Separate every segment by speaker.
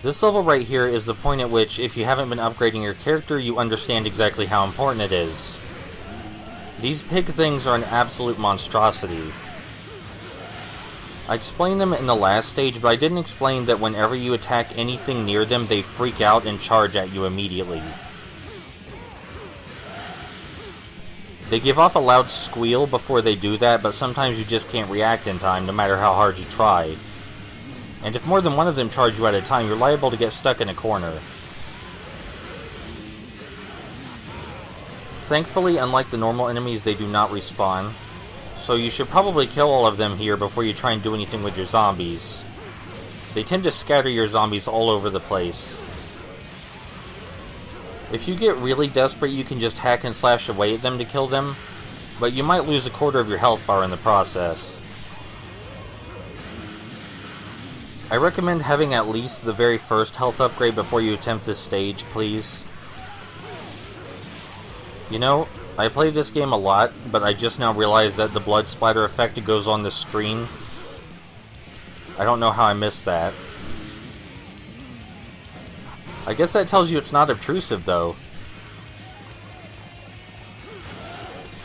Speaker 1: This level right here is the point at which, if you haven't been upgrading your character, you understand exactly how important it is. These pig things are an absolute monstrosity. I explained them in the last stage, but I didn't explain that whenever you attack anything near them, they freak out and charge at you immediately. They give off a loud squeal before they do that, but sometimes you just can't react in time, no matter how hard you try. And if more than one of them charge you at a time, you're liable to get stuck in a corner. Thankfully, unlike the normal enemies, they do not respawn. So you should probably kill all of them here before you try and do anything with your zombies. They tend to scatter your zombies all over the place. If you get really desperate, you can just hack and slash away at them to kill them, but you might lose a quarter of your health bar in the process. I recommend having at least the very first health upgrade before you attempt this stage, please. You know, I play this game a lot, but I just now realized that the blood splatter effect goes on the screen. I don't know how I missed that. I guess that tells you it's not obtrusive, though.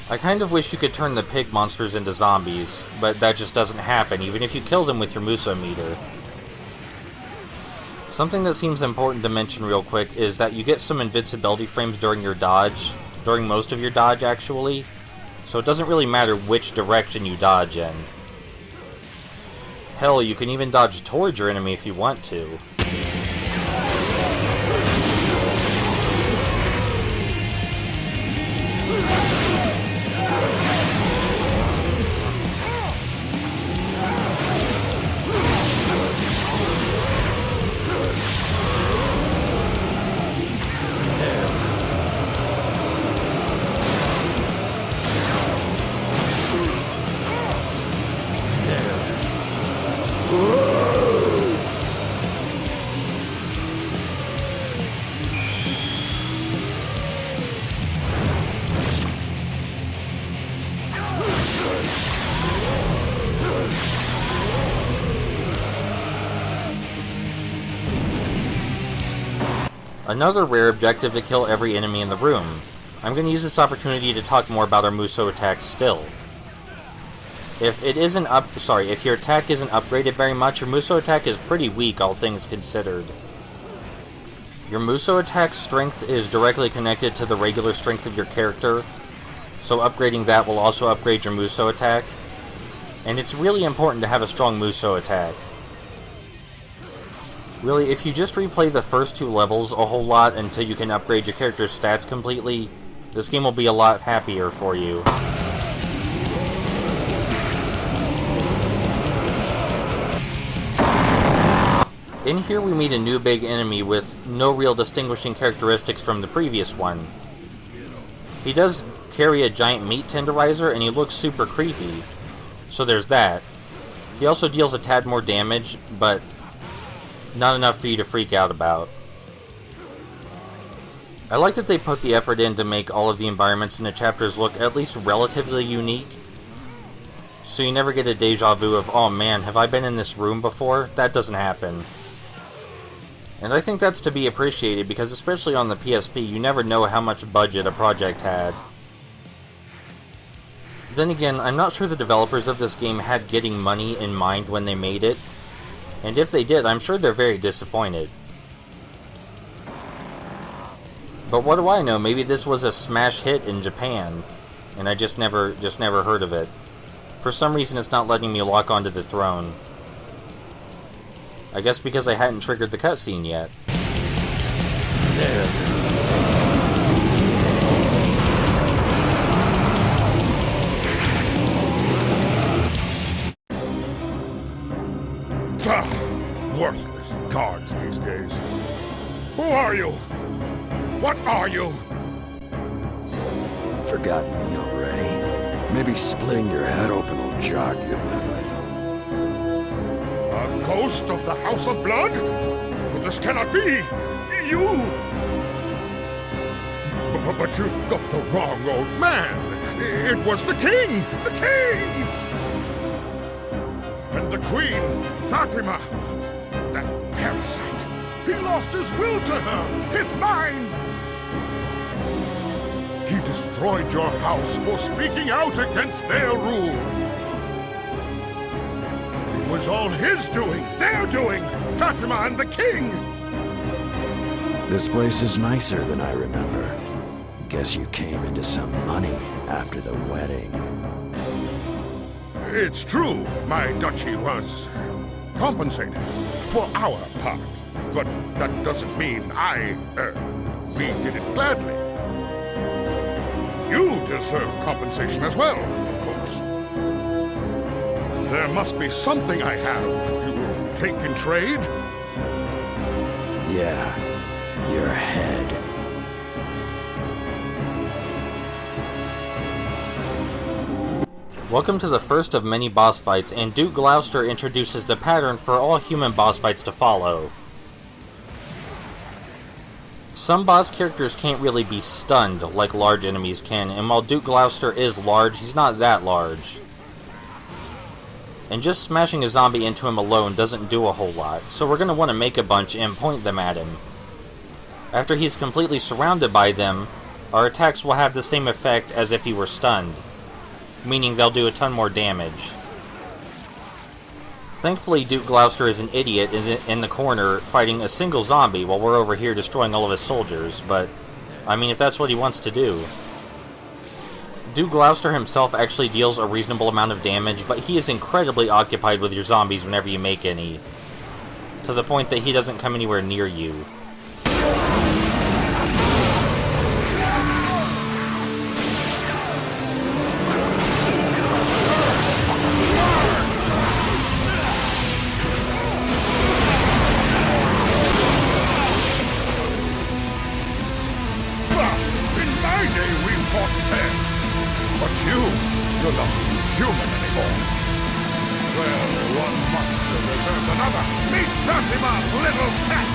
Speaker 1: I kind of wish you could turn the pig monsters into zombies, but that just doesn't happen, even if you kill them with your Muso meter. Something that seems important to mention real quick is that you get some invincibility frames during your dodge. During most of your dodge, actually. So it doesn't really matter which direction you dodge in. Hell, you can even dodge towards your enemy if you want to. Another rare objective to kill every enemy in the room. I'm going to use this opportunity to talk more about our Muso attacks still. If your attack isn't upgraded very much, your Muso attack is pretty weak, all things considered. Your Muso attack's strength is directly connected to the regular strength of your character, so upgrading that will also upgrade your Muso attack. And it's really important to have a strong Muso attack. Really, if you just replay the first two levels a whole lot until you can upgrade your character's stats completely, this game will be a lot happier for you. In here we meet a new big enemy with no real distinguishing characteristics from the previous one. He does carry a giant meat tenderizer and he looks super creepy, so there's that. He also deals a tad more damage, but not enough for you to freak out about. I like that they put the effort in to make all of the environments in the chapters look at least relatively unique, so you never get a deja vu of, oh man, have I been in this room before? That doesn't happen. And I think that's to be appreciated because especially on the PSP, you never know how much budget a project had. Then again, I'm not sure the developers of this game had getting money in mind when they made it. And if they did, I'm sure they're very disappointed. But what do I know? Maybe this was a smash hit in Japan, and I just never heard of it. For some reason, it's not letting me lock onto the throne. I guess because I hadn't triggered the cutscene yet.
Speaker 2: Worthless cards these days. Who are you? What are you?
Speaker 3: Forgotten me already? Maybe splitting your head open will jog your memory.
Speaker 2: A ghost of the House of Blood? This cannot be! You! But you've got the wrong old man! It was the king! The king! And the queen, Fatima! That parasite! He lost his will to her, his mind! He destroyed your house for speaking out against their rule. It was all his doing, their doing, Fatima and the king!
Speaker 3: This place is nicer than I remember. Guess you came into some money after the wedding.
Speaker 2: It's true, my duchy was compensated for our part. But that doesn't mean we did it gladly. You deserve compensation as well, of course. There must be something I have that you will take in trade.
Speaker 3: Yeah, your head.
Speaker 1: Welcome to the first of many boss fights, and Duke Gloucester introduces the pattern for all human boss fights to follow. Some boss characters can't really be stunned like large enemies can, and while Duke Gloucester is large, he's not that large. And just smashing a zombie into him alone doesn't do a whole lot, so we're going to want to make a bunch and point them at him. After he's completely surrounded by them, our attacks will have the same effect as if he were stunned, meaning they'll do a ton more damage. Thankfully, Duke Gloucester is an idiot in the corner fighting a single zombie while we're over here destroying all of his soldiers, but, I mean, if that's what he wants to do. Duke Gloucester himself actually deals a reasonable amount of damage, but he is incredibly occupied with your zombies whenever you make any, to the point that he doesn't come anywhere near you.
Speaker 2: You're not human anymore. Well, one monster deserves another. Meet Fatima's little cat!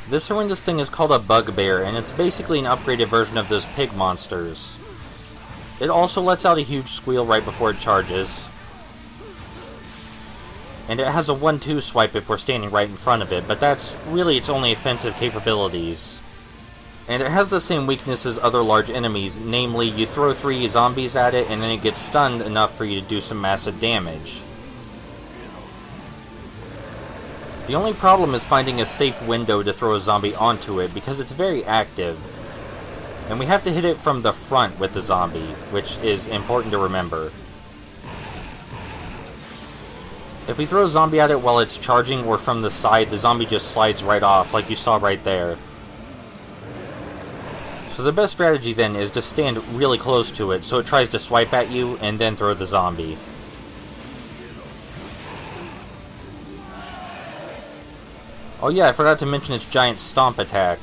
Speaker 1: This horrendous thing is called a bugbear, and it's basically an upgraded version of those pig monsters. It also lets out a huge squeal right before it charges. And it has a 1-2 swipe if we're standing right in front of it, but that's really its only offensive capabilities. And it has the same weakness as other large enemies, namely you throw 3 zombies at it and then it gets stunned enough for you to do some massive damage. The only problem is finding a safe window to throw a zombie onto it because it's very active. And we have to hit it from the front with the zombie, which is important to remember. If we throw a zombie at it while it's charging or from the side, the zombie just slides right off, like you saw right there. So the best strategy then is to stand really close to it so it tries to swipe at you and then throw the zombie. Oh yeah, I forgot to mention its giant stomp attack.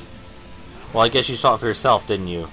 Speaker 1: Well, I guess you saw it for yourself, didn't you?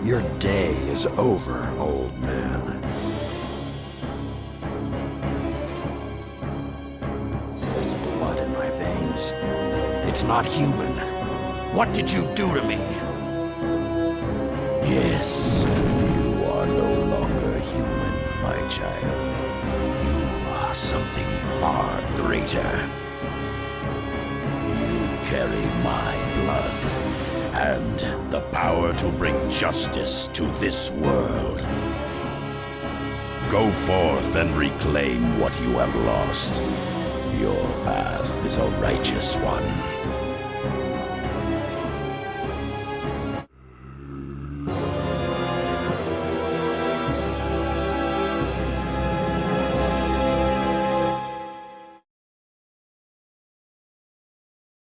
Speaker 3: Your day is over, old man. There's blood in my veins. It's not human. What did you do to me? Yes, you are no longer human, my child. You
Speaker 4: for something far greater. You carry my blood and the power to bring justice to this world. Go forth and reclaim what you have lost. Your path is a righteous one.